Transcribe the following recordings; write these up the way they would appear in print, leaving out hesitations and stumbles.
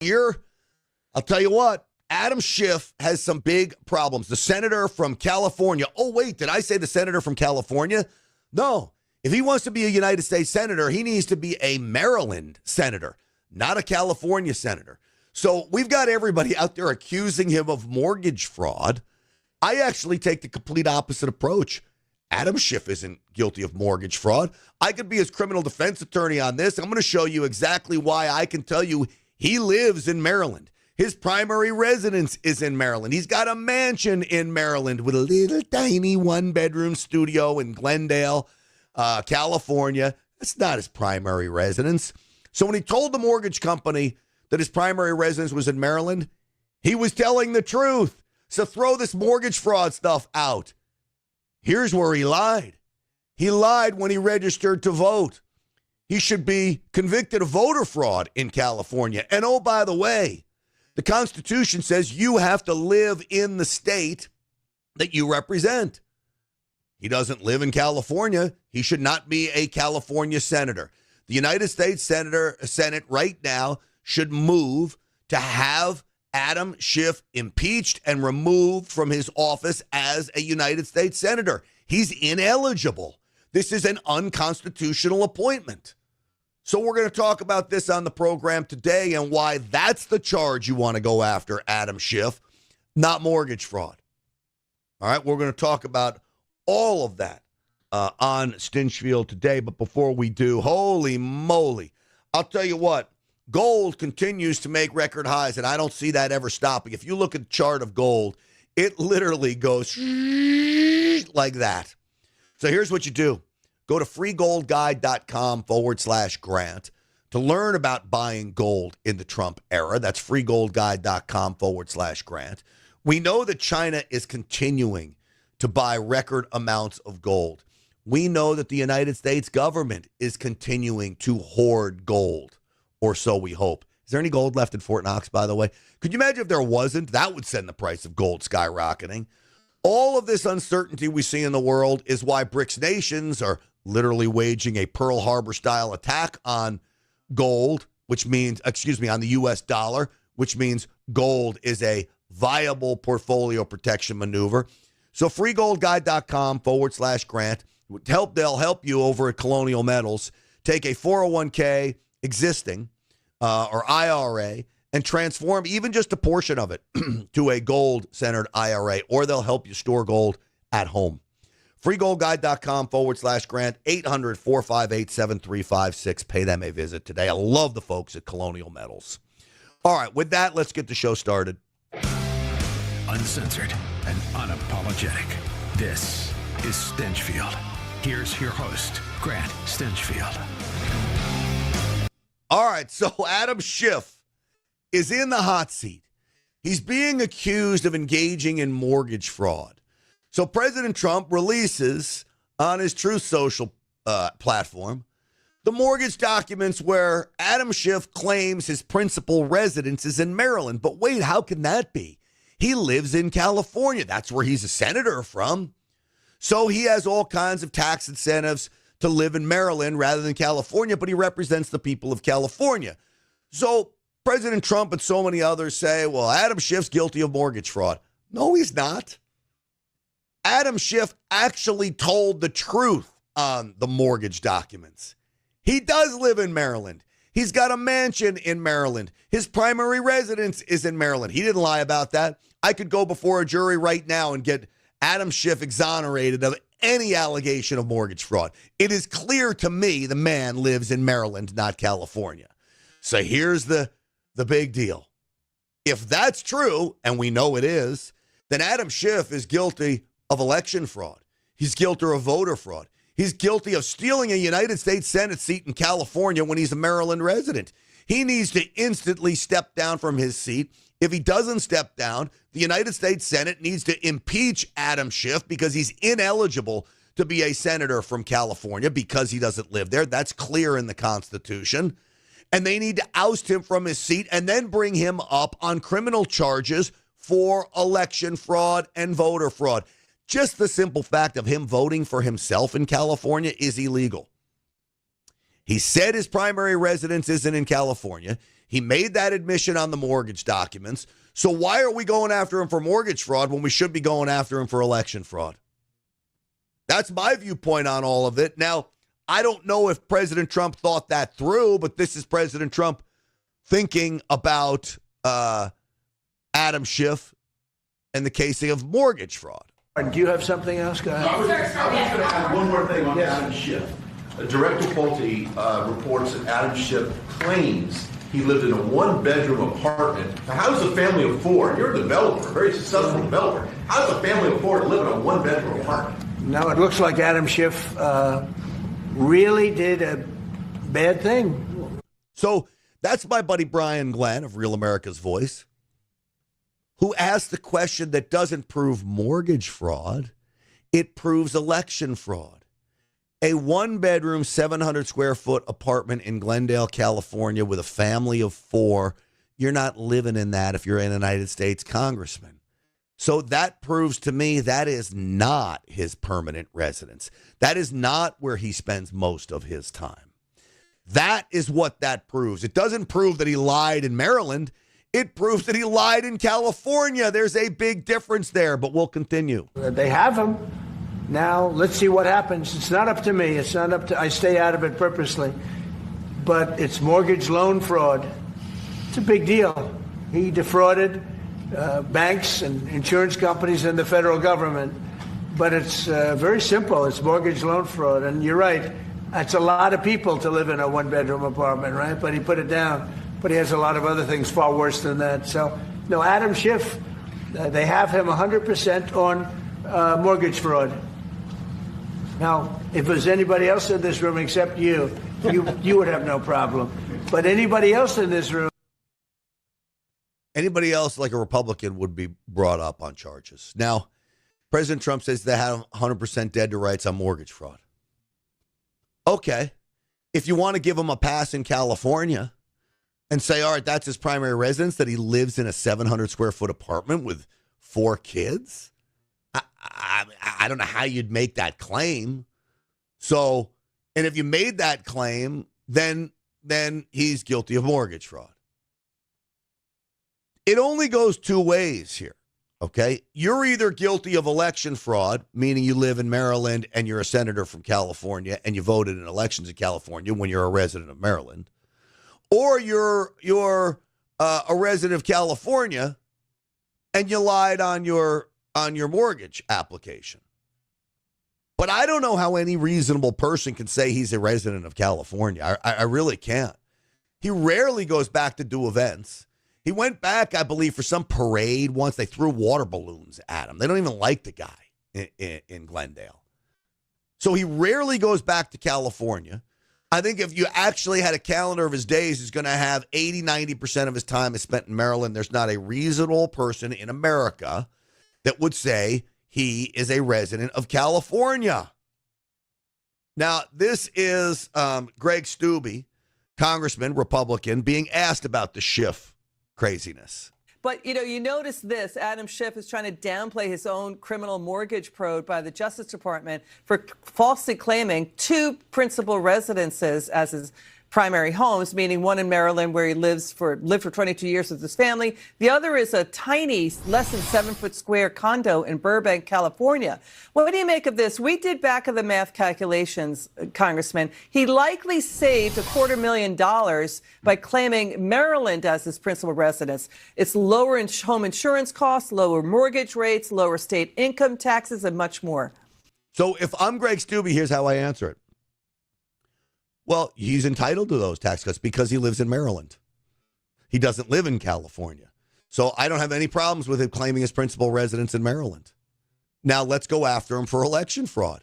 Here, I'll tell you what, Adam Schiff has some big problems. The senator from California. Oh, wait, did I say the senator from California? No. If he wants to be a United States senator, he needs to be a Maryland senator, not a California senator. So we've got everybody out there accusing him of mortgage fraud. I actually take the complete opposite approach. Adam Schiff isn't guilty of mortgage fraud. I could be his criminal defense attorney on this. I'm going to show you exactly why I can tell you he lives in Maryland. His primary residence is in Maryland. He's got a mansion in Maryland with a little tiny one-bedroom studio in Glendale, California. That's not his primary residence. So when he told the mortgage company that his primary residence was in Maryland, he was telling the truth. So throw this mortgage fraud stuff out. Here's where he lied. He lied when he registered to vote. He should be convicted of voter fraud in California. And oh, by the way, the Constitution says you have to live in the state that you represent. He doesn't live in California. He should not be a California senator. The United States Senate right now should move to have Adam Schiff impeached and removed from his office as a United States senator. He's ineligible. This is an unconstitutional appointment. So we're going to talk about this on the program today and why that's the charge you want to go after Adam Schiff, not mortgage fraud. All right, we're going to talk about all of that on Stinchfield today. But before we do, holy moly, I'll tell you what, gold continues to make record highs, and I don't see that ever stopping. If you look at the chart of gold, it literally goes like that. So here's what you do. Go to freegoldguide.com/grant to learn about buying gold in the Trump era. That's freegoldguide.com/grant. We know that China is continuing to buy record amounts of gold. We know that the United States government is continuing to hoard gold, or so we hope. Is there any gold left in Fort Knox, by the way? Could you imagine if there wasn't? That would send the price of gold skyrocketing. All of this uncertainty we see in the world is why BRICS nations are literally waging a Pearl Harbor-style attack on gold, which means, on the U.S. dollar, which means gold is a viable portfolio protection maneuver. So freegoldguide.com/grant. They'll help you over at Colonial Metals take a 401k existing or IRA and transform even just a portion of it to a gold-centered IRA, or they'll help you store gold at home. freegoldguide.com/grant, 800-458-7356. Pay them a visit today. I love the folks at Colonial Metals. All right, with that, let's get the show started. Uncensored and unapologetic. This is Stinchfield. Here's your host, Grant Stinchfield. All right, so Adam Schiff is in the hot seat. He's being accused of engaging in mortgage fraud. So President Trump releases on his Truth Social platform the mortgage documents where Adam Schiff claims his principal residence is in Maryland. But wait, how can that be? He lives in California. That's where he's a senator from. So he has all kinds of tax incentives to live in Maryland rather than California, but he represents the people of California. So President Trump and so many others say, well, Adam Schiff's guilty of mortgage fraud. No, he's not. Adam Schiff actually told the truth on the mortgage documents. He does live in Maryland. He's got a mansion in Maryland. His primary residence is in Maryland. He didn't lie about that. I could go before a jury right now and get Adam Schiff exonerated of any allegation of mortgage fraud. It is clear to me the man lives in Maryland, not California. So here's the big deal. If that's true, and we know it is, then Adam Schiff is guilty of election fraud. He's guilty of voter fraud. He's guilty of stealing a United States Senate seat in California when he's a Maryland resident. He needs to instantly step down from his seat. If he doesn't step down, the United States Senate needs to impeach Adam Schiff because he's ineligible to be a senator from California because he doesn't live there. That's clear in the Constitution. And they need to oust him from his seat and then bring him up on criminal charges for election fraud and voter fraud. Just the simple fact of him voting for himself in California is illegal. He said his primary residence isn't in California. He made that admission on the mortgage documents. So why are we going after him for mortgage fraud when we should be going after him for election fraud? That's my viewpoint on all of it. Now, I don't know if President Trump thought that through, but this is President Trump thinking about Adam Schiff and the casing of mortgage fraud. Do you have something else, guys? I was going to add one more thing on Adam Schiff. Director Pulte reports that Adam Schiff claims he lived in a one-bedroom apartment. Now, how does a family of four, you're a developer, a very successful developer, how does a family of four live in a one-bedroom apartment? No, it looks like Adam Schiff really did a bad thing. So that's my buddy Brian Glenn of Real America's Voice, who asked the question that doesn't prove mortgage fraud, it proves election fraud. A one-bedroom, 700-square-foot apartment in Glendale, California with a family of four, you're not living in that if you're a United States congressman. So that proves to me that is not his permanent residence. That is not where he spends most of his time. That is what that proves. It doesn't prove that he lied in Maryland. It proves that he lied in California. There's a big difference there, but we'll continue. They have him. Now, let's see what happens. It's not up to me. It's not up to, I stay out of it purposely. But it's mortgage loan fraud. It's a big deal. He defrauded banks and insurance companies and the federal government. But it's very simple. It's mortgage loan fraud. And you're right. That's a lot of people to live in a one-bedroom apartment, right? But he put it down. But he has a lot of other things far worse than that. So, no, Adam Schiff, they have him 100% on mortgage fraud. Now, if there's anybody else in this room except you would have no problem. But anybody else in this room. Anybody else like a Republican would be brought up on charges. Now, President Trump says they have 100% dead to rights on mortgage fraud. Okay. If you want to give him a pass in California and say, all right, that's his primary residence, that he lives in a 700-square-foot apartment with four kids, I don't know how you'd make that claim. So, and if you made that claim, then he's guilty of mortgage fraud. It only goes two ways here, okay? You're either guilty of election fraud, meaning you live in Maryland and you're a senator from California and you voted in elections in California when you're a resident of Maryland, or you're a resident of California and you lied on your mortgage application. But I don't know how any reasonable person can say he's a resident of California. I really can't. He rarely goes back to do events. He went back, I believe, for some parade once. They threw water balloons at him. They don't even like the guy in Glendale. So he rarely goes back to California. I think if you actually had a calendar of his days, he's going to have 80, 90% of his time is spent in Maryland. There's not a reasonable person in America that would say he is a resident of California. Now, this is Greg Steube, Congressman, Republican, being asked about the Schiff craziness. But, you notice this. Adam Schiff is trying to downplay his own criminal mortgage probe by the Justice Department for falsely claiming two principal residences as his primary homes, meaning one in Maryland where he lived for 22 years with his family. The other is a tiny, less than 7-foot square condo in Burbank, California. What do you make of this? We did back of the math calculations, Congressman. He likely saved $250,000 by claiming Maryland as his principal residence. It's lower home insurance costs, lower mortgage rates, lower state income taxes, and much more. So if I'm Greg Steube, here's how I answer it. Well, he's entitled to those tax cuts because he lives in Maryland. He doesn't live in California. So I don't have any problems with him claiming his principal residence in Maryland. Now, let's go after him for election fraud.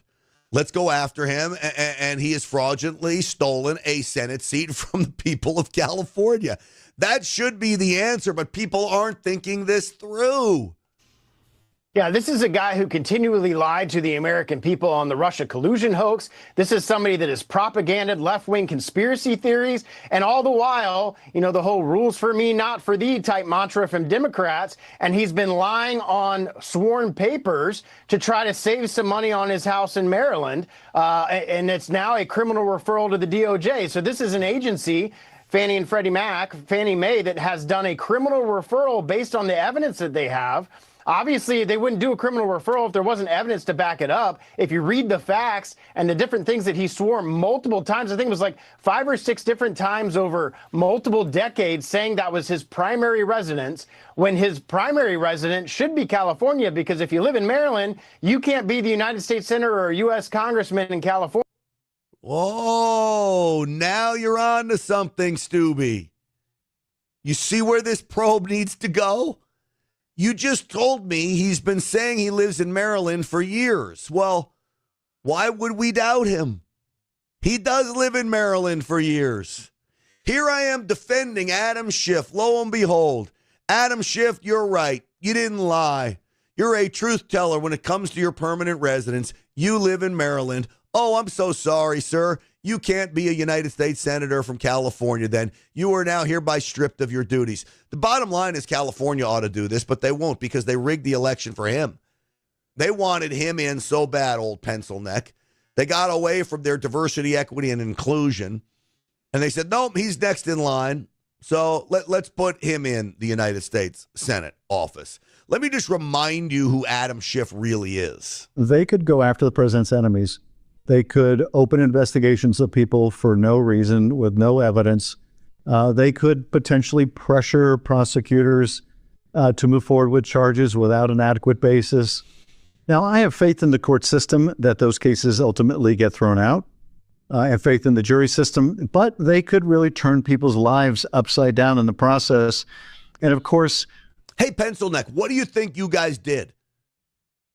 Let's go after him, and he has fraudulently stolen a Senate seat from the people of California. That should be the answer, but people aren't thinking this through. Yeah, this is a guy who continually lied to the American people on the Russia collusion hoax. This is somebody that has propaganded left-wing conspiracy theories. And all the while, the whole rules for me, not for thee type mantra from Democrats. And he's been lying on sworn papers to try to save some money on his house in Maryland. And it's now a criminal referral to the DOJ. So this is an agency Fannie and Freddie Mac, Fannie Mae, that has done a criminal referral based on the evidence that they have. Obviously, they wouldn't do a criminal referral if there wasn't evidence to back it up. If you read the facts and the different things that he swore multiple times, I think it was like 5 or 6 different times over multiple decades, saying that was his primary residence, when his primary residence should be California, because if you live in Maryland, you can't be the United States Senator or U.S. Congressman in California. Whoa, now you're on to something, Stubby. You see where this probe needs to go? You just told me he's been saying he lives in Maryland for years. Well, why would we doubt him? He does live in Maryland for years. Here I am defending Adam Schiff. Lo and behold, Adam Schiff, you're right. You didn't lie. You're a truth teller when it comes to your permanent residence. You live in Maryland. Oh, I'm so sorry, sir. You can't be a United States Senator from California then. You are now hereby stripped of your duties. The bottom line is California ought to do this, but they won't because they rigged the election for him. They wanted him in so bad, old pencil neck. They got away from their diversity, equity, and inclusion. And they said, nope, he's next in line. So let's put him in the United States Senate office. Let me just remind you who Adam Schiff really is. They could go after the president's enemies. They could open investigations of people for no reason, with no evidence. They could potentially pressure prosecutors to move forward with charges without an adequate basis. Now, I have faith in the court system that those cases ultimately get thrown out. I have faith in the jury system, but they could really turn people's lives upside down in the process. And of course, hey, pencil neck, what do you think you guys did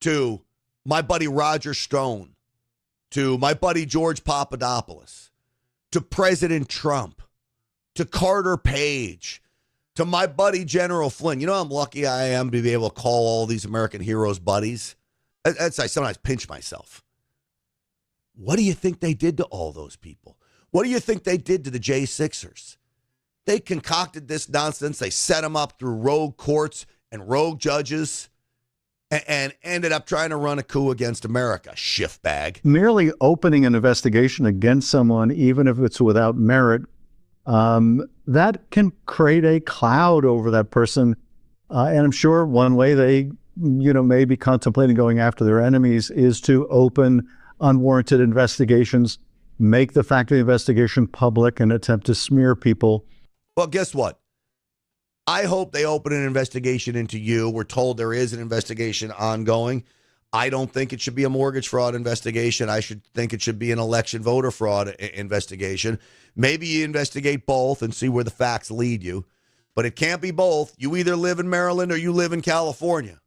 to my buddy Roger Stone, to my buddy George Papadopoulos, to President Trump, to Carter Page, to my buddy General Flynn? You know how lucky I am to be able to call all these American heroes buddies? I sometimes pinch myself. What do you think they did to all those people? What do you think they did to the J6ers? They concocted this nonsense. They set them up through rogue courts and rogue judges and ended up trying to run a coup against America. Schiff bag. Merely opening an investigation against someone, even if it's without merit, that can create a cloud over that person. And I'm sure one way they, may be contemplating going after their enemies is to open unwarranted investigations, make the fact of the investigation public, and attempt to smear people. Well, guess what? I hope they open an investigation into you. We're told there is an investigation ongoing. I don't think it should be a mortgage fraud investigation. I should think it should be an election voter fraud investigation. Maybe you investigate both and see where the facts lead you. But it can't be both. You either live in Maryland or you live in California.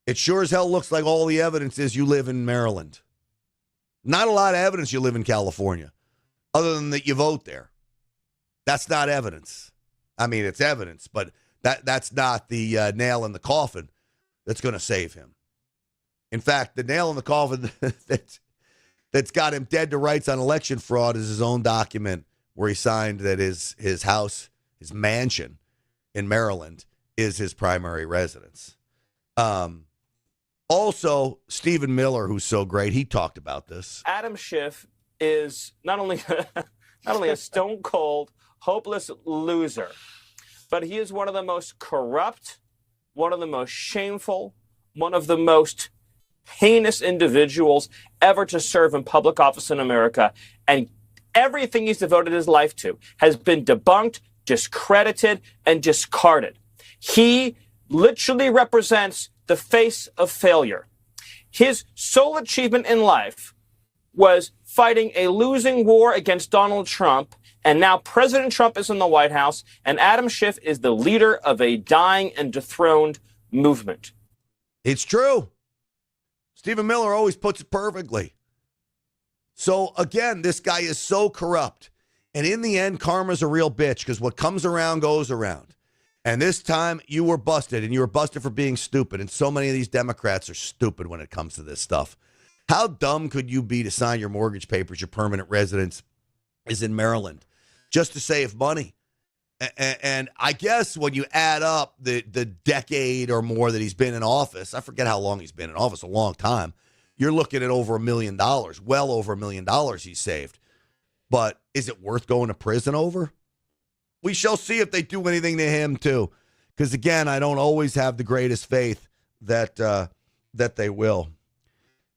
It sure as hell looks like all the evidence is you live in Maryland. Not a lot of evidence you live in California, other than that you vote there. That's not evidence. I mean, it's evidence, but that's not the nail in the coffin that's going to save him. In fact, the nail in the coffin that's got him dead to rights on election fraud is his own document where he signed that his house, his mansion in Maryland, is his primary residence. Also, Stephen Miller, who's so great, he talked about this. Adam Schiff is not only a stone cold, hopeless loser, but he is one of the most corrupt, one of the most shameful, one of the most heinous individuals ever to serve in public office in America. And everything he's devoted his life to has been debunked, discredited, and discarded. He literally represents the face of failure. His sole achievement in life was fighting a losing war against Donald Trump, and now President Trump is in the White House, and Adam Schiff is the leader of a dying and dethroned movement. It's true. Stephen Miller always puts it perfectly. So, again, this guy is so corrupt. And in the end, karma's a real bitch, because what comes around goes around. And this time you were busted, and you were busted for being stupid. And so many of these Democrats are stupid when it comes to this stuff. How dumb could you be to sign your mortgage papers, your permanent residence is in Maryland, just to save money? And I guess when you add up the decade or more that he's been in office, I forget how long he's been in office, a long time, you're looking at over $1 million, well over $1 million he's saved. But is it worth going to prison over? we shall see if they do anything to him too. Because again, I don't always have the greatest faith that they will.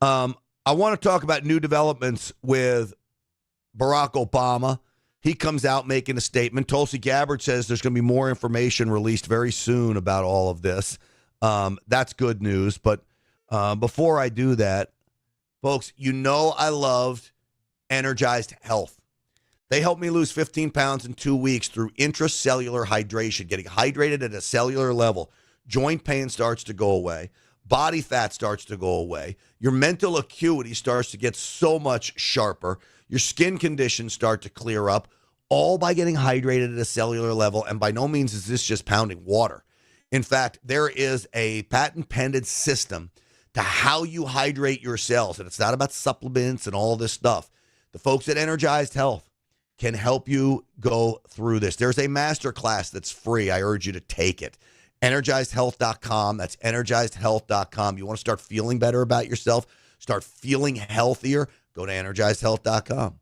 I want to talk about new developments with Barack Obama. He comes out making a statement. Tulsi Gabbard says there's going to be more information released very soon about all of this. That's good news. But before I do that, folks, I loved Energized Health. They helped me lose 15 pounds in 2 weeks through intracellular hydration, getting hydrated at a cellular level. Joint pain starts to go away. Body fat starts to go away. Your mental acuity starts to get so much sharper. Your skin conditions start to clear up, all by getting hydrated at a cellular level. And by no means is this just pounding water. In fact, there is a patent-pending system to how you hydrate your cells. And it's not about supplements and all this stuff. The folks at Energized Health can help you go through this. There's a master class that's free. I urge you to take it. EnergizedHealth.com. That's EnergizedHealth.com. You want to start feeling better about yourself, start feeling healthier, go to EnergizedHealth.com.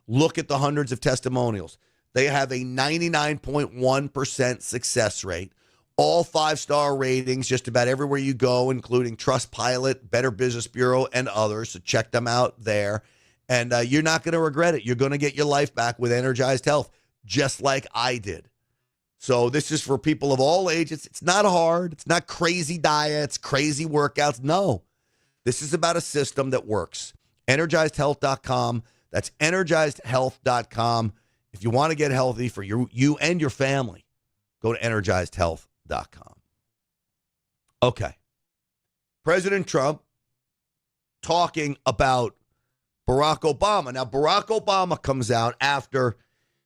Look at the hundreds of testimonials. They have a 99.1% success rate. All 5-star ratings just about everywhere you go, including Trustpilot, Better Business Bureau, and others. So check them out there. And you're not going to regret it. You're going to get your life back with Energized Health, just like I did. So this is for people of all ages. It's not hard. It's not crazy diets, crazy workouts. No, this is about a system that works. EnergizedHealth.com. That's EnergizedHealth.com. If you want to get healthy for you and your family, go to EnergizedHealth.com. Okay. President Trump talking about Barack Obama. Now, Barack Obama comes out after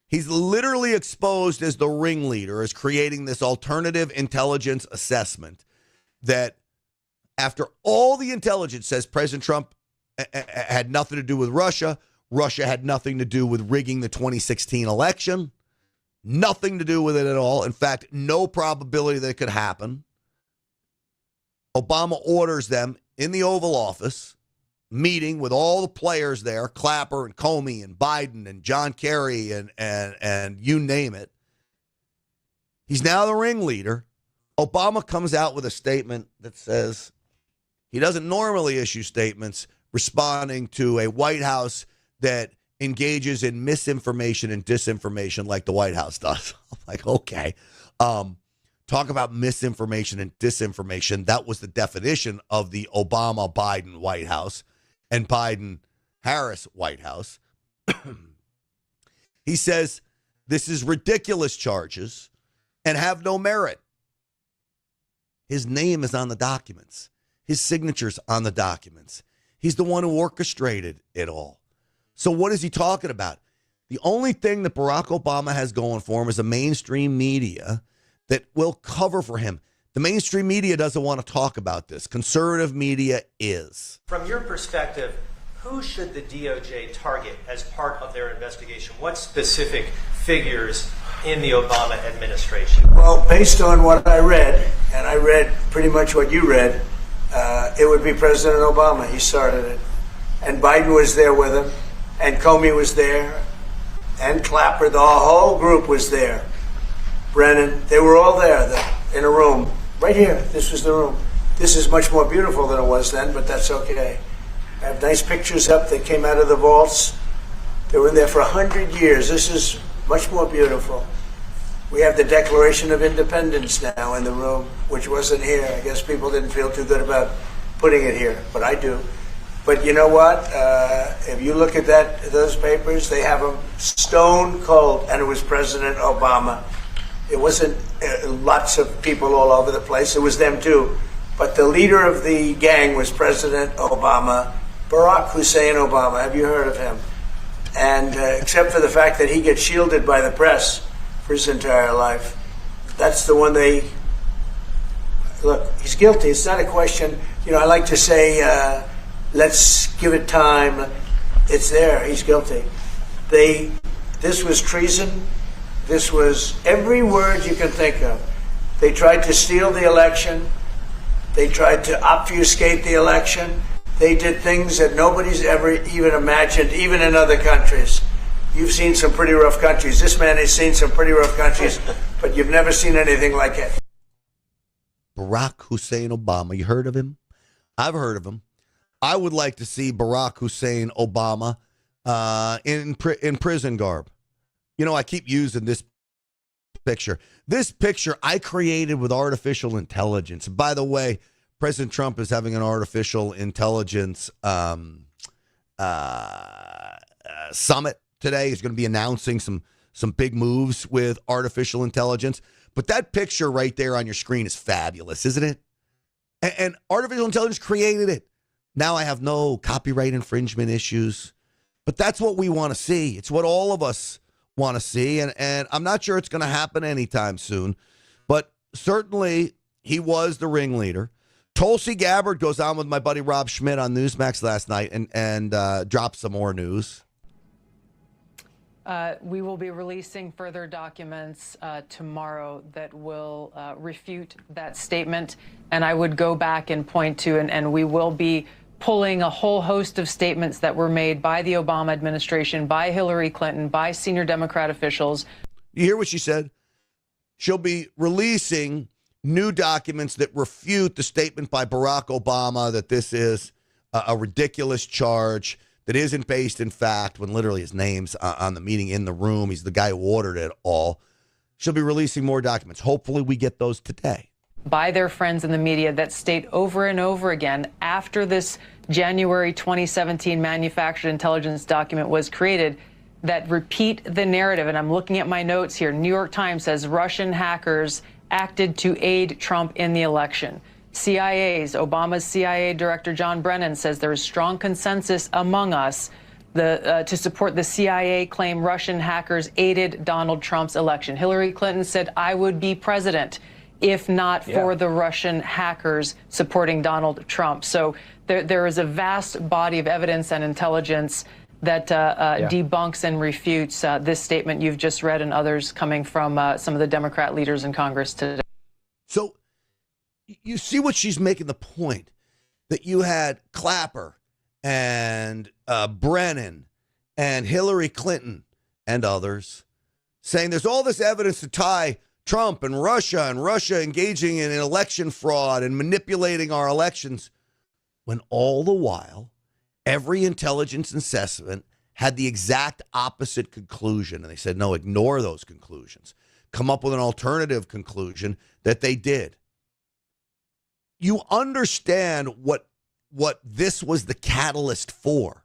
he's literally exposed as the ringleader, as creating this alternative intelligence assessment that after all the intelligence says President Trump had nothing to do with Russia, Russia had nothing to do with rigging the 2016 election, nothing to do with it at all. In fact, no probability that it could happen. Obama orders them in the Oval Office, meeting with all the players there, Clapper and Comey and Biden and John Kerry and you name it. He's now the ringleader. Obama comes out with a statement that says he doesn't normally issue statements responding to a White House that engages in misinformation and disinformation like the White House does. I'm like, okay. Talk about misinformation and disinformation. That was the definition of the Obama-Biden White House and Biden-Harris White House. He says this is ridiculous charges and have no merit. His name is on the documents. His signature's on the documents. He's the one who orchestrated it all. So what is he talking about? The only thing that Barack Obama has going for him is a mainstream media that will cover for him. The mainstream media doesn't want to talk about this. Conservative media is. From your perspective, who should the DOJ target as part of their investigation? What specific figures in the Obama administration? Well, based on what I read, and I read pretty much what you read, it would be President Obama. He started it. And Biden was there with him, and Comey was there, and Clapper, the whole group was there. Brennan, they were all there in a room. Right here, this was the room. This is much more beautiful than it was then, but that's okay. I have nice pictures up that came out of the vaults. They were in there for 100 years. This is much more beautiful. We have the Declaration of Independence now in the room, which wasn't here. I guess people didn't feel too good about putting it here, but I do. But you know what? If you look at those papers, they have them stone cold, and it was President Obama. It wasn't lots of people all over the place. It was them too. But the leader of the gang was President Obama, Barack Hussein Obama. Have you heard of him? And except for the fact that he gets shielded by the press for his entire life, that's the one they... Look, he's guilty. It's not a question. You know, I like to say, let's give it time. It's there. He's guilty. This was treason. This was every word you can think of. They tried to steal the election. They tried to obfuscate the election. They did things that nobody's ever even imagined, even in other countries. You've seen some pretty rough countries. This man has seen some pretty rough countries, but you've never seen anything like it. Barack Hussein Obama. You heard of him? I've heard of him. I would like to see Barack Hussein Obama in prison garb. You know, I keep using this picture. This picture I created with artificial intelligence. By the way, President Trump is having an artificial intelligence summit today. He's going to be announcing some big moves with artificial intelligence. But that picture right there on your screen is fabulous, isn't it? And artificial intelligence created it. Now I have no copyright infringement issues. But that's what we want to see. It's what all of us want to see. And I'm not sure it's going to happen anytime soon. But certainly he was the ringleader. Tulsi Gabbard goes on with my buddy Rob Schmidt on Newsmax last night and dropped some more news. We will be releasing further documents tomorrow that will refute that statement. And I would go back and point to, and we will be pulling a whole host of statements that were made by the Obama administration, by Hillary Clinton, by senior Democrat officials. You hear what she said? She'll be releasing new documents that refute the statement by Barack Obama that this is a ridiculous charge that isn't based in fact, when literally his name's on the meeting in the room. He's the guy who ordered it all. She'll be releasing more documents. Hopefully we get those today. By their friends in the media that state over and over again, after this January 2017 manufactured intelligence document was created, that repeat the narrative. And I'm looking at my notes here. New York Times says Russian hackers acted to aid Trump in the election. Obama's CIA Director John Brennan says there is strong consensus among us to support the CIA claim Russian hackers aided Donald Trump's election. Hillary Clinton said, I would be president if not for the Russian hackers supporting Donald Trump. So there is a vast body of evidence and intelligence that debunks and refutes this statement you've just read and others coming from some of the Democrat leaders in Congress today. So you see what she's making the point, that you had Clapper and Brennan and Hillary Clinton and others saying there's all this evidence to tie Trump and Russia engaging in election fraud and manipulating our elections, when all the while every intelligence assessment had the exact opposite conclusion. And they said, no, ignore those conclusions. Come up with an alternative conclusion that they did. You understand what this was the catalyst for.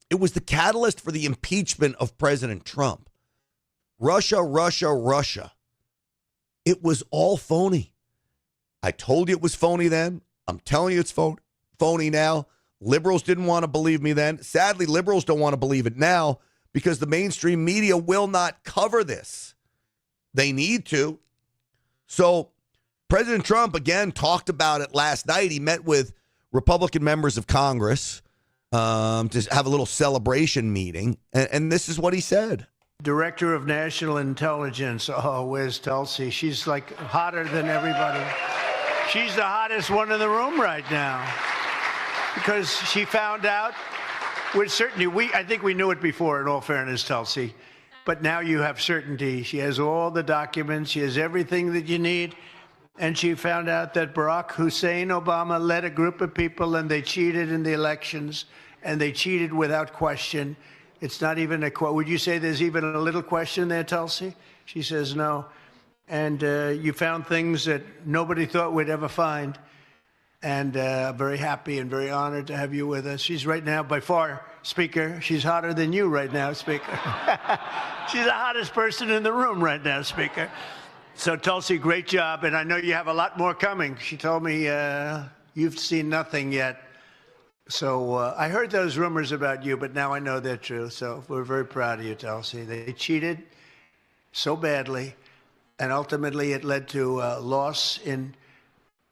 It was the catalyst for the impeachment of President Trump. Russia. It was all phony. I told you it was phony then. I'm telling you it's phony now. Liberals didn't want to believe me then. Sadly, liberals don't want to believe it now because the mainstream media will not cover this. They need to. So President Trump, again, talked about it last night. He met with Republican members of Congress to have a little celebration meeting. And this is what he said. Director of National Intelligence. Oh, where's Tulsi? She's like hotter than everybody. She's the hottest one in the room right now because she found out with certainty. I think we knew it before, in all fairness, Tulsi. But now you have certainty. She has all the documents. She has everything that you need. And she found out that Barack Hussein Obama led a group of people and they cheated in the elections and they cheated without question. It's not even a question. Would you say there's even a little question there, Tulsi? She says no. And you found things that nobody thought we'd ever find. And I'm very happy and very honored to have you with us. She's right now, by far, Speaker, she's hotter than you right now, Speaker. She's the hottest person in the room right now, Speaker. So, Tulsi, great job. And I know you have a lot more coming. She told me you've seen nothing yet. So I heard those rumors about you, but now I know they're true. So we're very proud of you, Tulsi. They cheated so badly, and ultimately it led to a loss in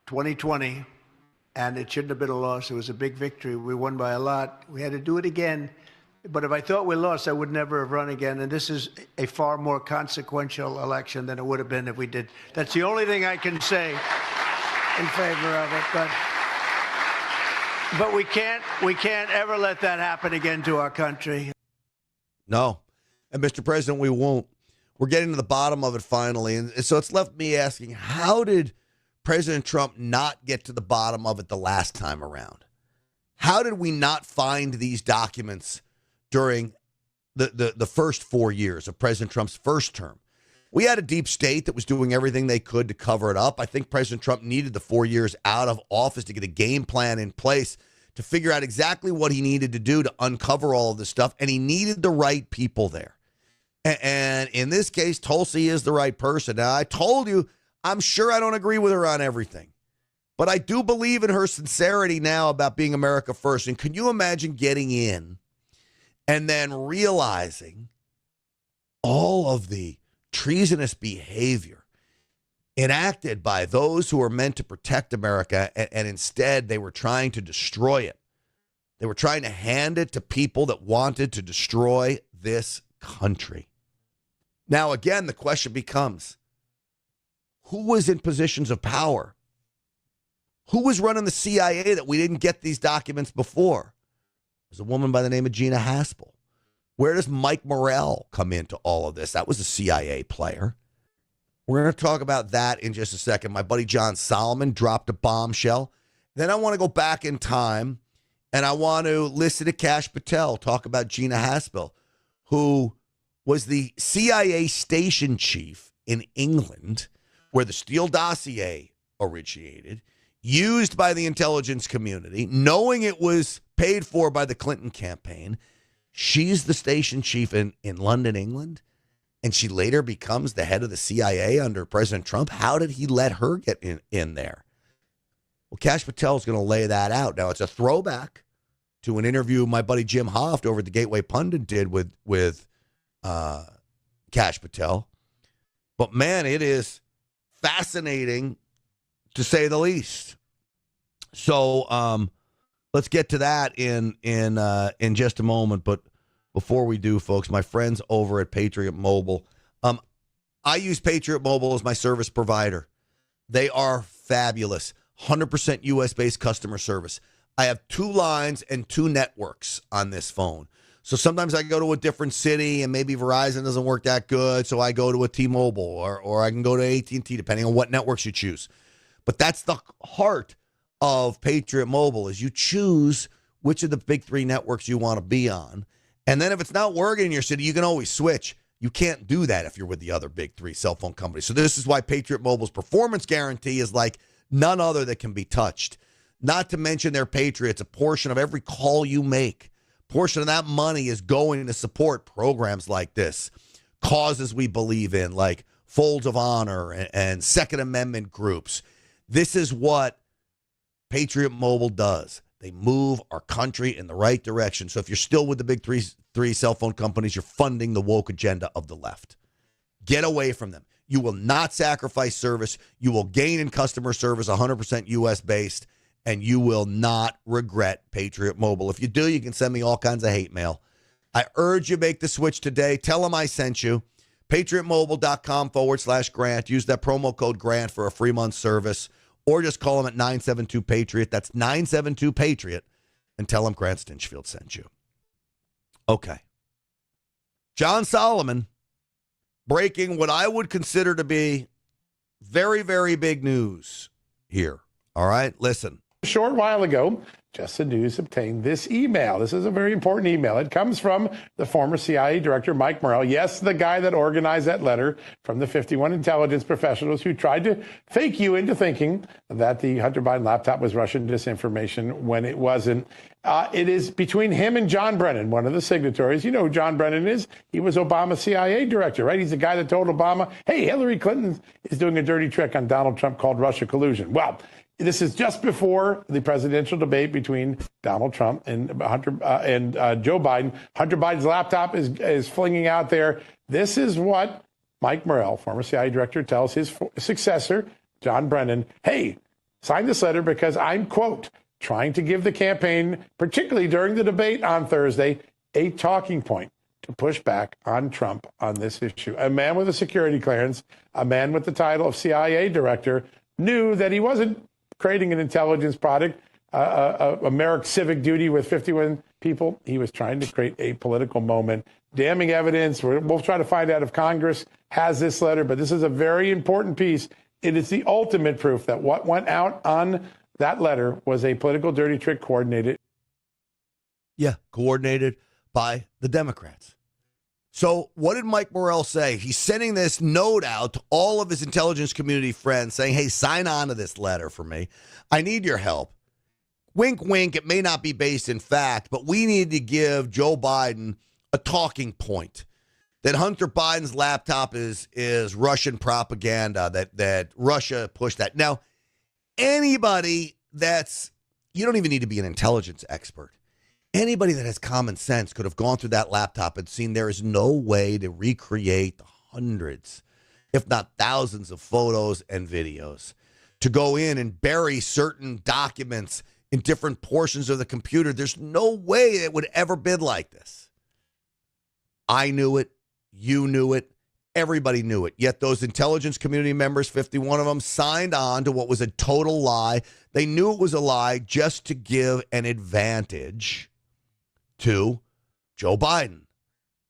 2020, and it shouldn't have been a loss. It was a big victory. We won by a lot. We had to do it again. But if I thought we lost, I would never have run again. And this is a far more consequential election than it would have been if we did. That's the only thing I can say in favor of it. But we can't ever let that happen again to our country. No. And Mr. President, we won't. We're getting to the bottom of it finally. And so it's left me asking, how did President Trump not get to the bottom of it the last time around? How did we not find these documents during the first 4 years of President Trump's first term? We had a deep state that was doing everything they could to cover it up. I think President Trump needed the 4 years out of office to get a game plan in place to figure out exactly what he needed to do to uncover all of this stuff. And he needed the right people there. And in this case, Tulsi is the right person. Now, I told you, I'm sure I don't agree with her on everything, but I do believe in her sincerity now about being America first. And can you imagine getting in and then realizing all of the treasonous behavior enacted by those who are meant to protect America, and instead they were trying to destroy it. They were trying to hand it to people that wanted to destroy this country. Now, again, the question becomes, who was in positions of power? Who was running the CIA that we didn't get these documents before? There's a woman by the name of Gina Haspel. Where does Mike Morrell come into all of this? That was a CIA player. We're going to talk about that in just a second. My buddy John Solomon dropped a bombshell. Then I want to go back in time, and I want to listen to Kash Patel talk about Gina Haspel, who was the CIA station chief in England, where the Steele dossier originated, used by the intelligence community, knowing it was paid for by the Clinton campaign. She's the station chief in London, England, and she later becomes the head of the CIA under President Trump. How did he let her get in there? Well, Kash Patel is going to lay that out. Now, it's a throwback to an interview my buddy Jim Hoft over at the Gateway Pundit did with Kash Patel. But, man, it is fascinating to say the least. So let's get to that in just a moment. But before we do, folks, my friends over at Patriot Mobile, I use Patriot Mobile as my service provider. They are fabulous. 100% U.S.-based customer service. I have 2 lines and 2 networks on this phone. So sometimes I go to a different city and maybe Verizon doesn't work that good, so I go to a T-Mobile or I can go to AT&T, depending on what networks you choose. But that's the heart of Patriot Mobile, is you choose which of the big 3 networks you want to be on. And then if it's not working in your city, you can always switch. You can't do that if you're with the other big 3 cell phone companies. So this is why Patriot Mobile's performance guarantee is like none other that can be touched. Not to mention their Patriots, a portion of every call you make, portion of that money is going to support programs like this, causes we believe in, like Folds of Honor and Second Amendment groups. This is what Patriot Mobile does. They move our country in the right direction. So if you're still with the big three cell phone companies, you're funding the woke agenda of the left. Get away from them. You will not sacrifice service. You will gain in customer service, 100% U.S.-based, and you will not regret Patriot Mobile. If you do, you can send me all kinds of hate mail. I urge you make the switch today. Tell them I sent you. PatriotMobile.com/Grant. Use that promo code Grant for a free month service, or just call them at 972-PATRIOT. That's 972-PATRIOT, and tell them Grant Stinchfield sent you. Okay. John Solomon breaking what I would consider to be very, very big news here. All right, listen. A short while ago, Just the News obtained this email. This is a very important email. It comes from the former CIA director, Mike Morrell. Yes, the guy that organized that letter from the 51 intelligence professionals who tried to fake you into thinking that the Hunter Biden laptop was Russian disinformation when it wasn't. It is between him and John Brennan, one of the signatories. You know who John Brennan is? He was Obama's CIA director, right? He's the guy that told Obama, hey, Hillary Clinton is doing a dirty trick on Donald Trump called Russia collusion. Well, this is just before the presidential debate between Donald Trump and Joe Biden. Hunter Biden's laptop is flinging out there. This is what Mike Morrell, former CIA director, tells his successor, John Brennan. Hey, sign this letter because I'm, quote, trying to give the campaign, particularly during the debate on Thursday, a talking point to push back on Trump on this issue. A man with a security clearance, a man with the title of CIA director, knew that he wasn't creating an intelligence product, a mere civic duty with 51 people. He was trying to create a political moment damning evidence. We'll try to find out if Congress has this letter, but this is a very important piece. It is the ultimate proof that what went out on that letter was a political dirty trick coordinated. Yeah, coordinated by the Democrats. So what did Mike Morrell say? He's sending this note out to all of his intelligence community friends saying, hey, sign on to this letter for me. I need your help. Wink, wink. It may not be based in fact, but we need to give Joe Biden a talking point that Hunter Biden's laptop is Russian propaganda, that Russia pushed that. Now, anybody you don't even need to be an intelligence expert. Anybody that has common sense could have gone through that laptop and seen there is no way to recreate the hundreds, if not thousands of photos and videos, to go in and bury certain documents in different portions of the computer. There's no way it would ever been like this. I knew it. You knew it. Everybody knew it. Yet those intelligence community members, 51 of them, signed on to what was a total lie. They knew it was a lie just to give an advantage to Joe Biden.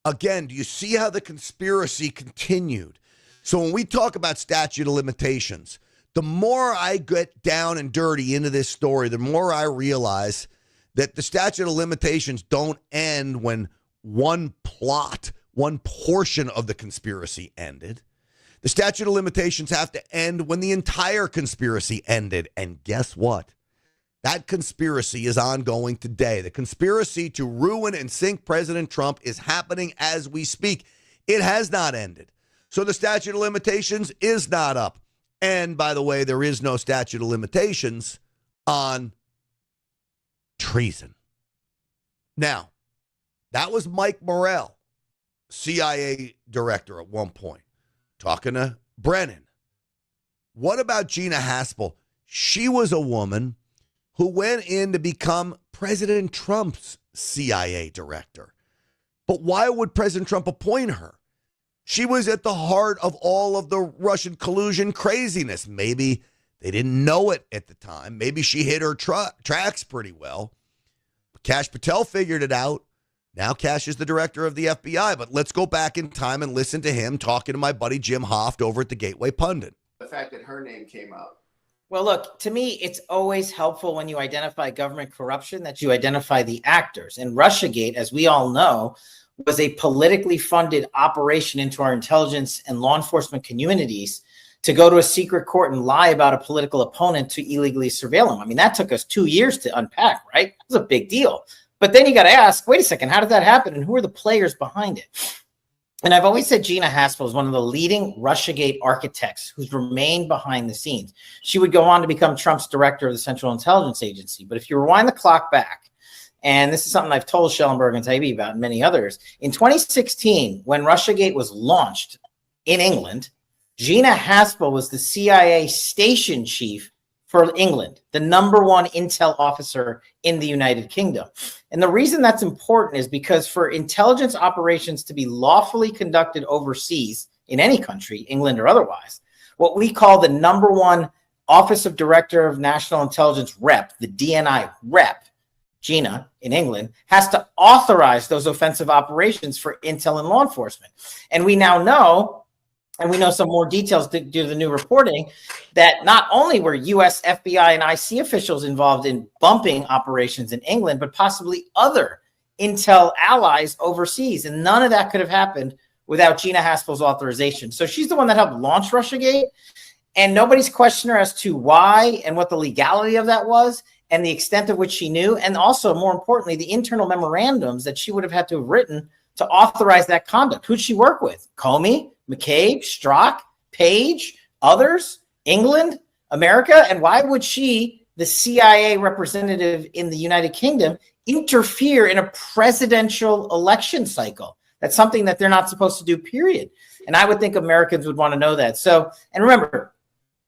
Again, do you see how the conspiracy continued? So when we talk about statute of limitations, the more I get down and dirty into this story, the more I realize that the statute of limitations don't end when one portion of the conspiracy ended. The statute of limitations have to end when the entire conspiracy ended. And guess what? That conspiracy is ongoing today. The conspiracy to ruin and sink President Trump is happening as we speak. It has not ended. So the statute of limitations is not up. And by the way, there is no statute of limitations on treason. Now, that was Mike Morrell, CIA director at one point, talking to Brennan. What about Gina Haspel? She was a woman who went in to become President Trump's CIA director. But why would President Trump appoint her? She was at the heart of all of the Russian collusion craziness. Maybe they didn't know it at the time. Maybe she hit her tracks pretty well. Kash Patel figured it out. Now Kash is the director of the FBI. But let's go back in time and listen to him talking to my buddy Jim Hoft over at the Gateway Pundit. The fact that her name came up. Well, look, to me, it's always helpful when you identify government corruption that you identify the actors. And Russiagate, as we all know, was a politically funded operation into our intelligence and law enforcement communities to go to a secret court and lie about a political opponent to illegally surveil him. I mean, that took us 2 years to unpack, right? It was a big deal. But then you got to ask, wait a second, how did that happen? And who are the players behind it? And I've always said Gina Haspel is one of the leading Russiagate architects who's remained behind the scenes. She would go on to become Trump's director of the Central Intelligence Agency. But if you rewind the clock back, and this is something I've told Schellenberg and Taibbi about and many others, in 2016, when Russiagate was launched in England, Gina Haspel was the CIA station chief for England, the #1 intel officer in the United Kingdom. And the reason that's important is because for intelligence operations to be lawfully conducted overseas in any country, England or otherwise, what we call the #1 Office of Director of National Intelligence rep, the DNI rep, Gina in England, has to authorize those offensive operations for intel and law enforcement. And we now know, and we know some more details due to the new reporting, that not only were U.S. FBI and IC officials involved in bumping operations in England, but possibly other intel allies overseas. And none of that could have happened without Gina Haspel's authorization. So she's the one that helped launch Russiagate, and nobody's questioned her as to why and what the legality of that was and the extent of which she knew. And also, more importantly, the internal memorandums that she would have had to have written to authorize that conduct. Who'd she work with? Comey, McCabe, Strzok, Page, others, England, America. And why would she, the CIA representative in the United Kingdom, interfere in a presidential election cycle? That's something that they're not supposed to do, period. And I would think Americans would want to know that. So, and remember,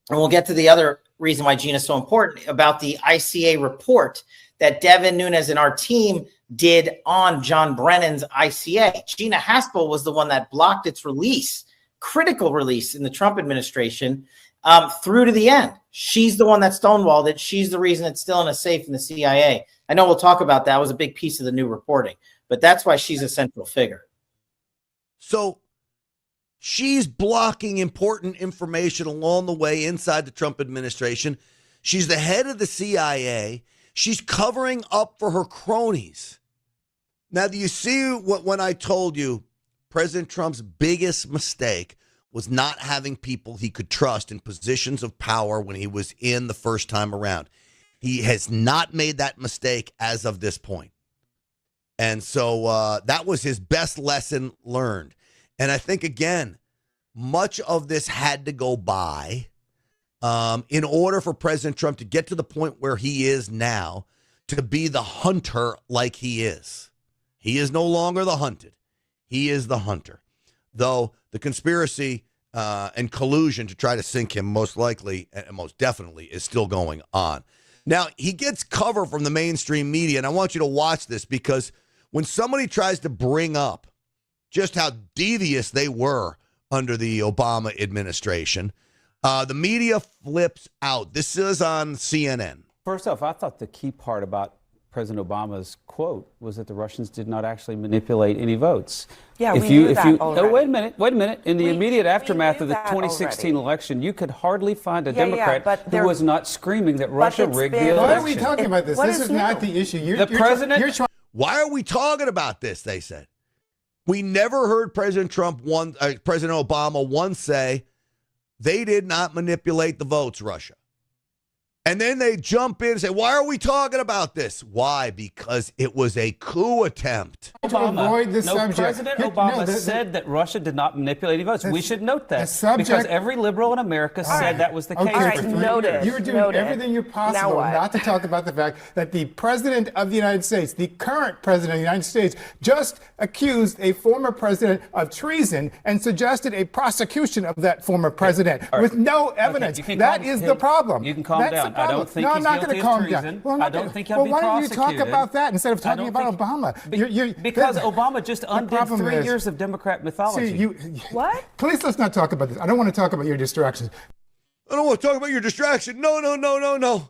and we'll get to the other reason why Gina is so important, about the ICA report that Devin Nunes and our team did on John Brennan's ICA. Gina Haspel was the one that blocked its release, critical release in the Trump administration, through to the end. She's the one that stonewalled it. She's the reason it's still in a safe in the CIA. I know we'll talk about that. It was a big piece of the new reporting, but that's why she's a central figure. So she's blocking important information along the way inside the Trump administration. She's the head of the CIA. She's covering up for her cronies. Now, do you see when I told you President Trump's biggest mistake was not having people he could trust in positions of power when he was in the first time around? He has not made that mistake as of this point. And so that was his best lesson learned. And I think, again, much of this had to go by in order for President Trump to get to the point where he is now, to be the hunter like he is. He is no longer the hunted. He is the hunter. Though the conspiracy and collusion to try to sink him most likely and most definitely is still going on. Now, he gets cover from the mainstream media, and I want you to watch this, because when somebody tries to bring up just how devious they were under the Obama administration, the media flips out. This is on CNN. First off, I thought the key part about President Obama's quote was that the Russians did not actually manipulate any votes. Yeah, we knew that already. Oh, wait a minute. In the immediate aftermath of the 2016 election, you could hardly find a Democrat who was not screaming that Russia rigged the election. Why are we talking about this? This is not the issue. Why are we talking about this, they said. We never heard President Obama once say they did not manipulate the votes, Russia. And then they jump in and say, why are we talking about this? Why? Because it was a coup attempt. President Obama No, said that Russia did not manipulate any votes. We should note that, subject- because every liberal in America said that was the case. Okay, All right, noted. You're doing everything you're possible not to talk about the fact that the President of the United States, the current President of the United States, just accused a former president of treason and suggested a prosecution of that former president with no evidence. That is the problem. You can calm down. I don't think I'm he's not guilty going to calm of treason. down. Well, I don't think he'll be why don't you prosecuted. talk about that instead of talking about Obama? Because Obama just undid 3 years of Democrat mythology. What? Please, let's not talk about this. I don't want to talk about your distractions. I don't want to talk about your distraction. No.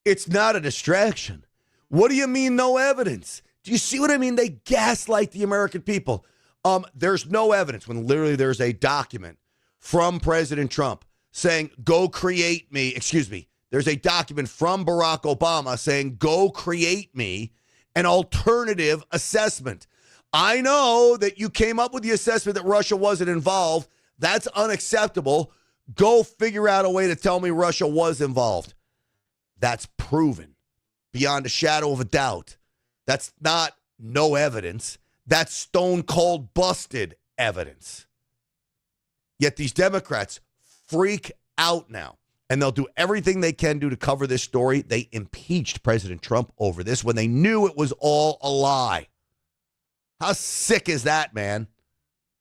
It's not a distraction. What do you mean no evidence? Do you see what I mean? They gaslight the American people. There's no evidence when literally there's a document from President Trump saying, go create me. Excuse me. There's a document from Barack Obama saying, go create me an alternative assessment. I know that you came up with the assessment that Russia wasn't involved. That's unacceptable. Go figure out a way to tell me Russia was involved. That's proven beyond a shadow of a doubt. That's not no evidence. That's stone cold busted evidence. Yet these Democrats freak out now, and they'll do everything they can do to cover this story. They impeached President Trump over this when they knew it was all a lie. How sick is that, man?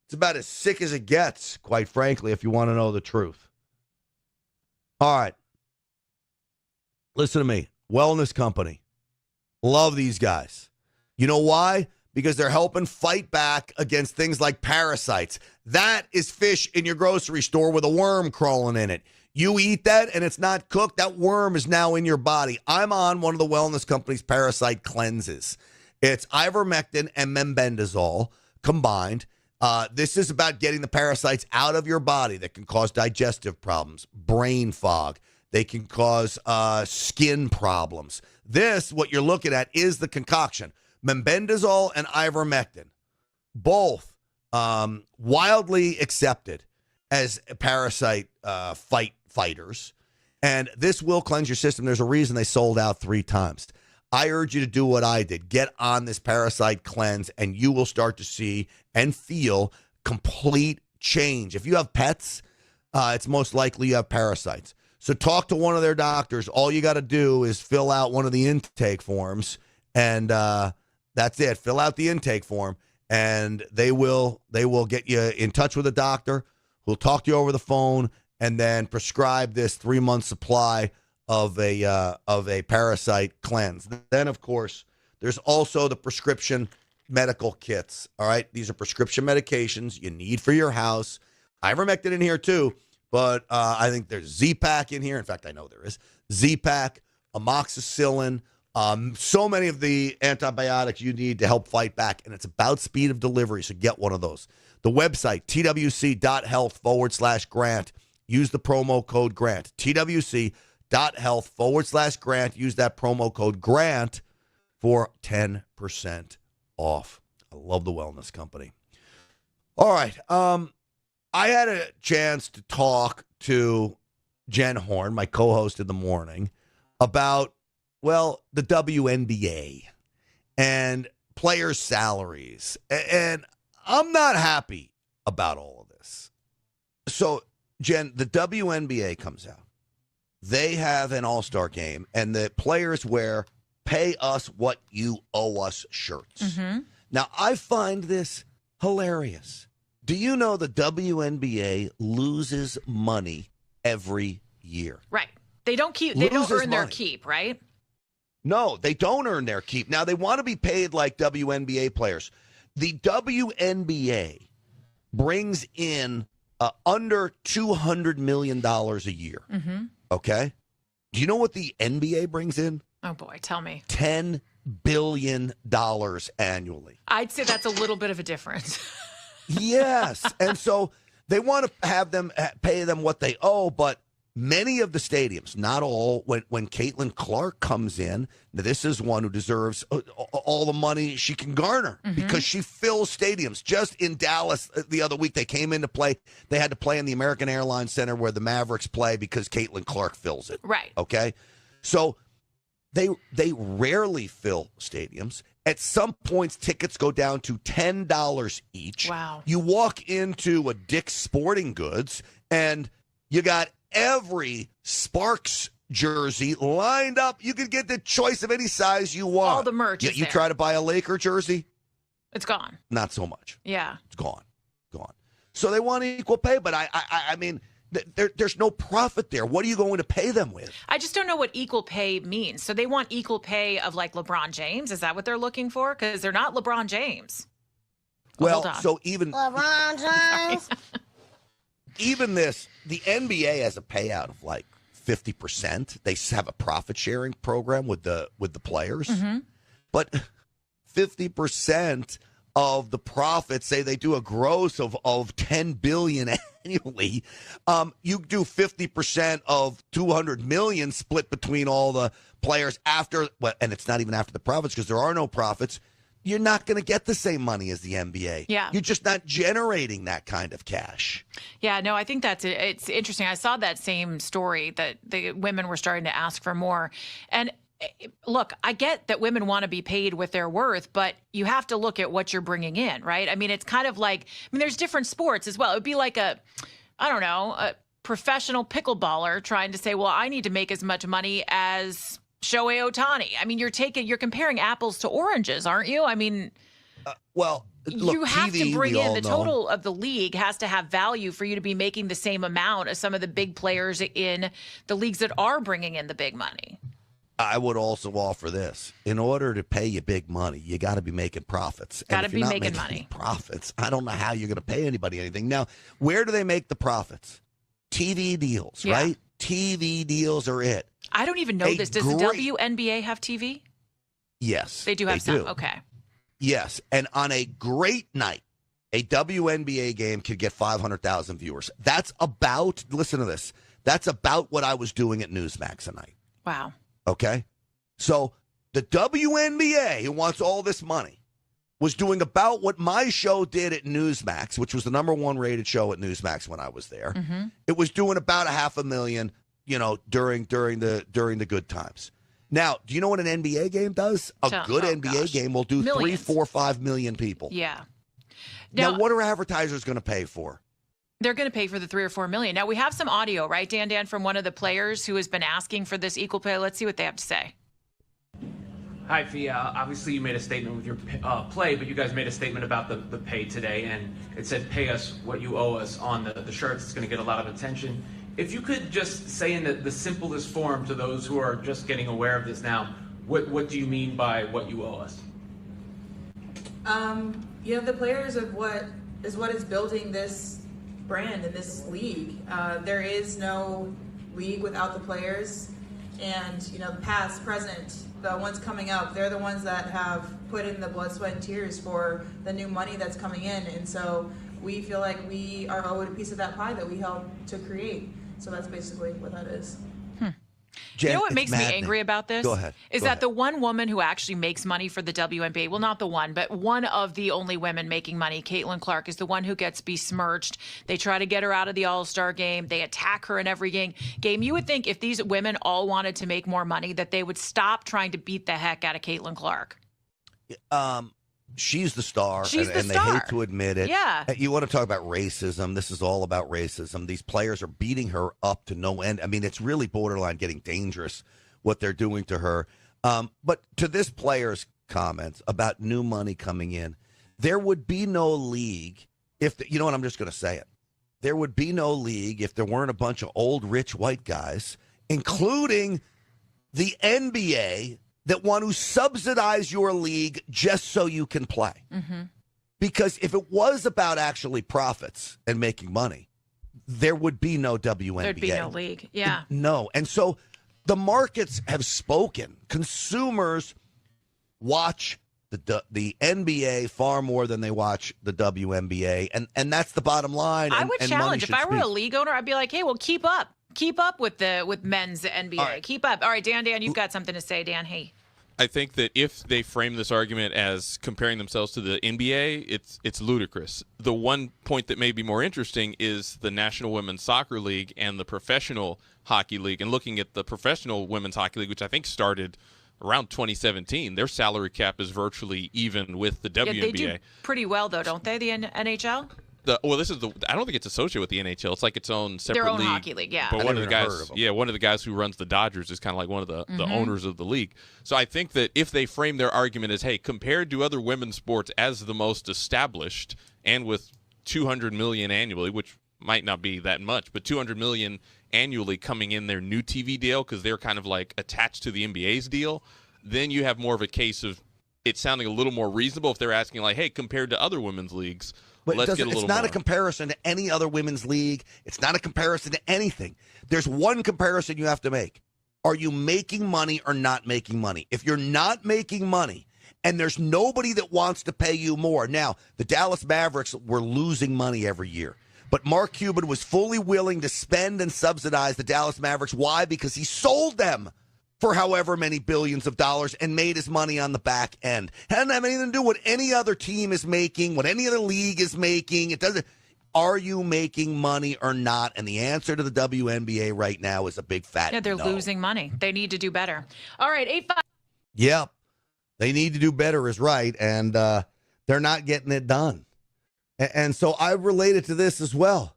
It's about as sick as it gets, quite frankly, if you want to know the truth. All right. Listen to me. Wellness company. Love these guys. You know why? Because they're helping fight back against things like parasites. That is fish in your grocery store with a worm crawling in it. You eat that and it's not cooked, that worm is now in your body. I'm on one of the wellness company's parasite cleanses. It's ivermectin and mebendazole combined. This is about getting the parasites out of your body that can cause digestive problems, brain fog. They can cause skin problems. This, what you're looking at, is the concoction. Mebendazole and ivermectin, both wildly accepted as parasite fighters. And this will cleanse your system. There's a reason they sold out 3 times. I urge you to do what I did. Get on this parasite cleanse, and you will start to see and feel complete change. If you have pets, it's most likely you have parasites. So talk to one of their doctors. All you got to do is fill out one of the intake forms, and that's it. Fill out the intake form, and they will get you in touch with a doctor who'll talk to you over the phone and then prescribe this 3-month supply of a parasite cleanse. Then, of course, there's also the prescription medical kits. All right, these are prescription medications you need for your house. Ivermectin in here too, but I think there's Z-Pak in here. In fact, I know there is Z-Pak, amoxicillin. So many of the antibiotics you need to help fight back, and it's about speed of delivery, so get one of those. The website, twc.health/Grant. Use the promo code Grant. twc.health/Grant. Use that promo code Grant for 10% off. I love the wellness company. All right. I had a chance to talk to Jen Horn, my co-host in the morning, about, well, the WNBA and players' salaries. And I'm not happy about all of this. So, Jen, the WNBA comes out. They have an all-star game, and the players wear pay us what you owe us shirts. Mm-hmm. Now, I find this hilarious. Do you know the WNBA loses money every year? Right. They don't earn their money. keep, right? No, they don't earn their keep. Now, they want to be paid like WNBA players. The WNBA brings in under $200 million a year. Mm-hmm. Okay? Do you know what the NBA brings in? Oh, boy. Tell me. $10 billion annually. I'd say that's a little bit of a difference. Yes. And so they want to have them pay them what they owe, but many of the stadiums, not all, when Caitlin Clark comes in, now this is one who deserves all the money she can garner because she fills stadiums. Just in Dallas the other week, they came in to play. They had to play in the American Airlines Center where the Mavericks play because Caitlin Clark fills it. Right. Okay? So they rarely fill stadiums. At some points, tickets go down to $10 each. Wow. You walk into a Dick's Sporting Goods, and you got every Sparks jersey lined up. You could get the choice of any size you want. All the merch is You there. try to buy a Laker jersey? It's gone. Not so much. Yeah. It's gone. So they want equal pay, but I mean, there's no profit there. What are you going to pay them with? I just don't know what equal pay means. So they want equal pay of like LeBron James? Is that what they're looking for? Because they're not LeBron James. Well, hold on. so even LeBron James. even this, the NBA has a payout of like 50%. They have a profit sharing program with the players, but 50% of the profits, say they do a gross of $10 billion annually. You do 50% of $200 million split between all the players after, and it's not even after the profits because there are no profits. You're not going to get the same money as the NBA. Yeah. You're just not generating that kind of cash. Yeah, no, I think it's interesting. I saw that same story that the women were starting to ask for more. And look, I get that women want to be paid with their worth, but you have to look at what you're bringing in, right? I mean, it's kind of like, there's different sports as well. It would be like a professional pickleballer trying to say, well, I need to make as much money as Shohei Ohtani. I mean, you're comparing apples to oranges, aren't you? I mean, look, you have TV, to bring we in all the know. total of the league has to have value for you to be making the same amount as some of the big players in the leagues that are bringing in the big money. I would also offer this. In order to pay you big money, you got to be making profits. Got to if you're be not making making money. profits, I don't know how you're going to pay anybody anything. Now, where do they make the profits? TV deals, Yeah. right? TV deals are it. I don't even know this. Does the WNBA have TV? Yes. They do have some. Okay. Yes. And on a great night, a WNBA game could get 500,000 viewers. That's about, listen to this, that's about what I was doing at Newsmax tonight. Wow. Okay? So the WNBA, who wants all this money, was doing about what my show did at Newsmax, which was the #1 rated show at Newsmax when I was there. It was doing about 500,000, during the good times. Now, do you know what an NBA game does? A good NBA game will do Millions. 3, 4, 5 million people. Yeah. Now, what are advertisers going to pay for? They're going to pay for the 3 or 4 million. Now, we have some audio, right, Dan, from one of the players who has been asking for this equal pay. Let's see what they have to say. Hi, Fia. Obviously, you made a statement with your play, but you guys made a statement about the pay today, and it said, pay us what you owe us on the shirts. It's going to get a lot of attention. If you could just say in the simplest form to those who are just getting aware of this now, what do you mean by what you owe us? The players of what is building this brand and this league. There is no league without the players, and the past, present, the ones coming up, they're the ones that have put in the blood, sweat, and tears for the new money that's coming in. And so we feel like we are owed a piece of that pie that we helped to create. So that's basically what that is. Jen, you know what it's makes me maddening. angry about this? Go ahead. Is Go that ahead. the one woman who actually makes money for the WNBA, well, not the one, but one of the only women making money, Caitlin Clark, is the one who gets besmirched. They try to get her out of the All-Star game. They attack her in every game. You would think if these women all wanted to make more money, that they would stop trying to beat the heck out of Caitlin Clark. She's the star, She's the and star. they hate to admit it. Yeah. You want to talk about racism? This is all about racism. These players are beating her up to no end. I mean, it's really borderline getting dangerous what they're doing to her. But to this player's comments about new money coming in, there would be no league if, you know what, I'm just going to say it. There would be no league if there weren't a bunch of old, rich white guys, including the NBA, that want to subsidize your league just so you can play. Mm-hmm. Because if it was about actually profits and making money, there would be no WNBA. There'd be no league. Yeah. No. And so the markets have spoken. Consumers watch the NBA far more than they watch the WNBA. And that's the bottom line. I and, would and challenge. money If I should were a speak. league owner, I'd be like, hey, well, keep up. Keep up with men's NBA. right. Keep up. All right, Dan, you've got something to say, Dan. Hey. I think that if they frame this argument as comparing themselves to the NBA, it's ludicrous. The one point that may be more interesting is the National Women's Soccer League and the Professional Hockey League. And looking at the Professional Women's Hockey League, which I think started around 2017, their salary cap is virtually even with the WNBA. Yeah, they do pretty well, though, don't they, the NHL? I don't think it's associated with the NHL. It's like its own separate Their own league. hockey league, yeah. But I one of never the heard guys, of them. one of the guys who runs the Dodgers is kind of like one of the owners of the league. So I think that if they frame their argument as, hey, compared to other women's sports as the most established and with $200 million annually, which might not be that much, but $200 million annually coming in their new TV deal because they're kind of like attached to the NBA's deal, then you have more of a case of it sounding a little more reasonable if they're asking like, hey, compared to other women's leagues, But let's get a little it's not more. a comparison to any other women's league. It's not a comparison to anything. There's one comparison you have to make. Are you making money or not making money? If you're not making money and there's nobody that wants to pay you more. Now, the Dallas Mavericks were losing money every year. But Mark Cuban was fully willing to spend and subsidize the Dallas Mavericks. Why? Because he sold them for however many billions of dollars and made his money on the back end. It doesn't have anything to do with what any other team is making, what any other league is making. It doesn't. Are you making money or not? And the answer to the WNBA right now is a big fat Yeah, they're no. losing money. They need to do better. All right, 8-5. Yep. They need to do better is right, and they're not getting it done. And so I related to this as well.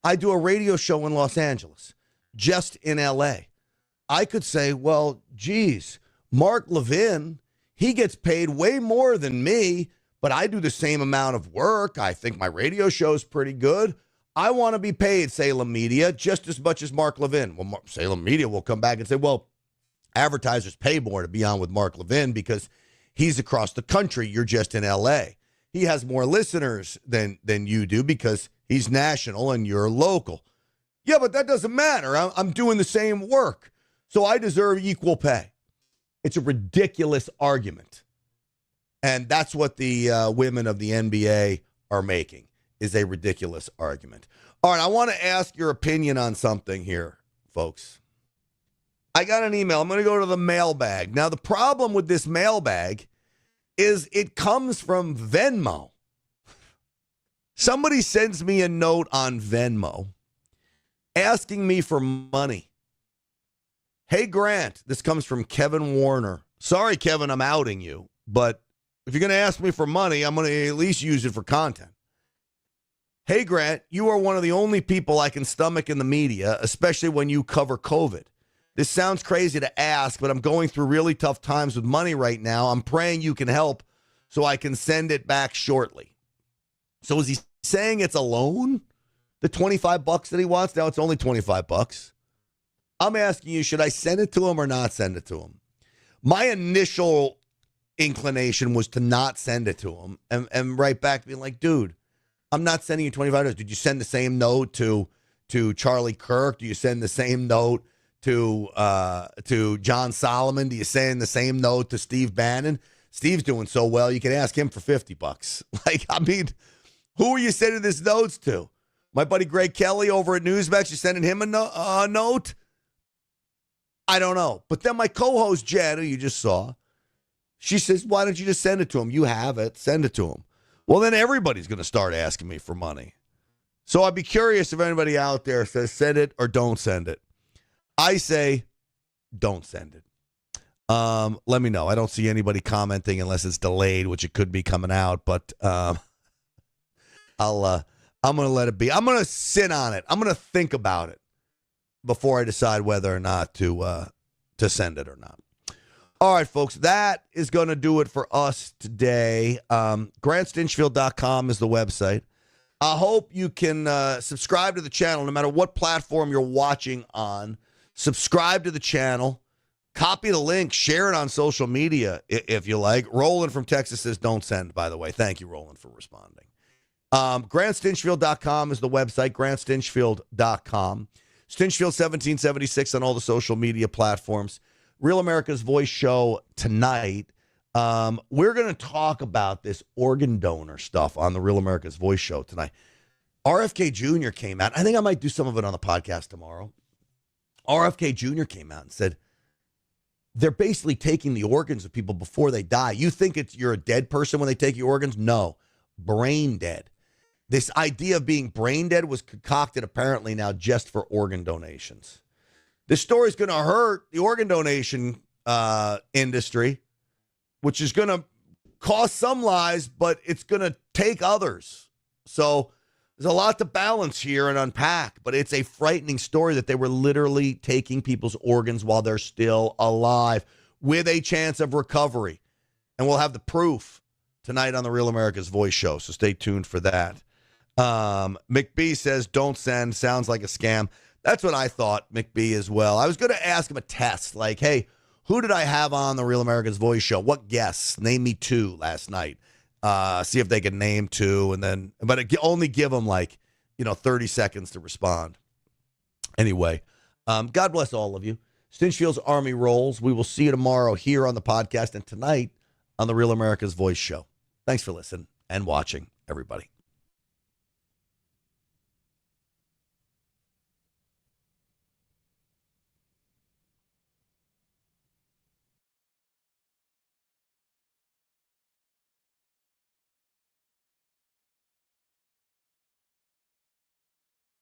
I do a radio show in Los Angeles, just in L.A. I could say, well, geez, Mark Levin, he gets paid way more than me, but I do the same amount of work. I think my radio show is pretty good. I want to be paid, Salem Media, just as much as Mark Levin. Well, Salem Media will come back and say, well, advertisers pay more to be on with Mark Levin because he's across the country. You're just in L.A. He has more listeners than you do because he's national and you're local. Yeah, but that doesn't matter. I'm doing the same work. So I deserve equal pay. It's a ridiculous argument. And that's what the women of the NBA are making, is a ridiculous argument. All right, I want to ask your opinion on something here, folks. I got an email. I'm going to go to the mailbag. Now, the problem with this mailbag is it comes from Venmo. Somebody sends me a note on Venmo asking me for money. Hey, Grant, this comes from Kevin Warner. Sorry, Kevin, I'm outing you. But if you're going to ask me for money, I'm going to at least use it for content. Hey, Grant, you are one of the only people I can stomach in the media, especially when you cover COVID. This sounds crazy to ask, but I'm going through really tough times with money right now. I'm praying you can help so I can send it back shortly. So is he saying it's a loan? The $25 that he wants? Now it's only $25. I'm asking you, should I send it to him or not send it to him? My initial inclination was to not send it to him and write back being like, dude, I'm not sending you $25. Did you send the same note to Charlie Kirk? Do you send the same note to John Solomon? Do you send the same note to Steve Bannon? Steve's doing so well, you can ask him for $50. Like, I mean, Who are you sending this notes to? My buddy Greg Kelly over at Newsmax, you sending him a note? I don't know. But then my co-host Jen, who you just saw, she says, why don't you just send it to him? You have it. Send it to him. Well, then everybody's going to start asking me for money. So I'd be curious if anybody out there says send it or don't send it. I say don't send it. Let me know. I don't see anybody commenting unless it's delayed, which it could be coming out. But I'm going to let it be. I'm going to sit on it. I'm going to think about it before I decide whether or not to send it or not. All right, folks, that is going to do it for us today. GrantStinchfield.com is the website. I hope you can subscribe to the channel no matter what platform you're watching on. Subscribe to the channel. Copy the link. Share it on social media if you like. Roland from Texas says don't send, by the way. Thank you, Roland, for responding. GrantStinchfield.com is the website. GrantStinchfield.com. Stinchfield 1776 on all the social media platforms. Real America's Voice show tonight. We're going to talk about this organ donor stuff on the Real America's Voice show tonight. RFK Jr. came out. I think I might do some of it on the podcast tomorrow. RFK Jr. came out and said they're basically taking the organs of people before they die. You think you're a dead person when they take your organs? No, brain dead. This idea of being brain dead was concocted apparently now just for organ donations. This story is going to hurt the organ donation industry, which is going to cost some lives, but it's going to take others. So there's a lot to balance here and unpack, but it's a frightening story that they were literally taking people's organs while they're still alive with a chance of recovery. And we'll have the proof tonight on the Real America's Voice show, so stay tuned for that. McBee says, don't send. Sounds like a scam. That's what I thought, McBee, as well. I was going to ask him a test, like, hey, who did I have on the Real America's Voice show? What guests? Name me two last night. See if they can name two, and then, but only give them 30 seconds to respond. Anyway, God bless all of you. Stinchfield's Army rolls. We will see you tomorrow here on the podcast and tonight on the Real America's Voice show. Thanks for listening and watching, everybody.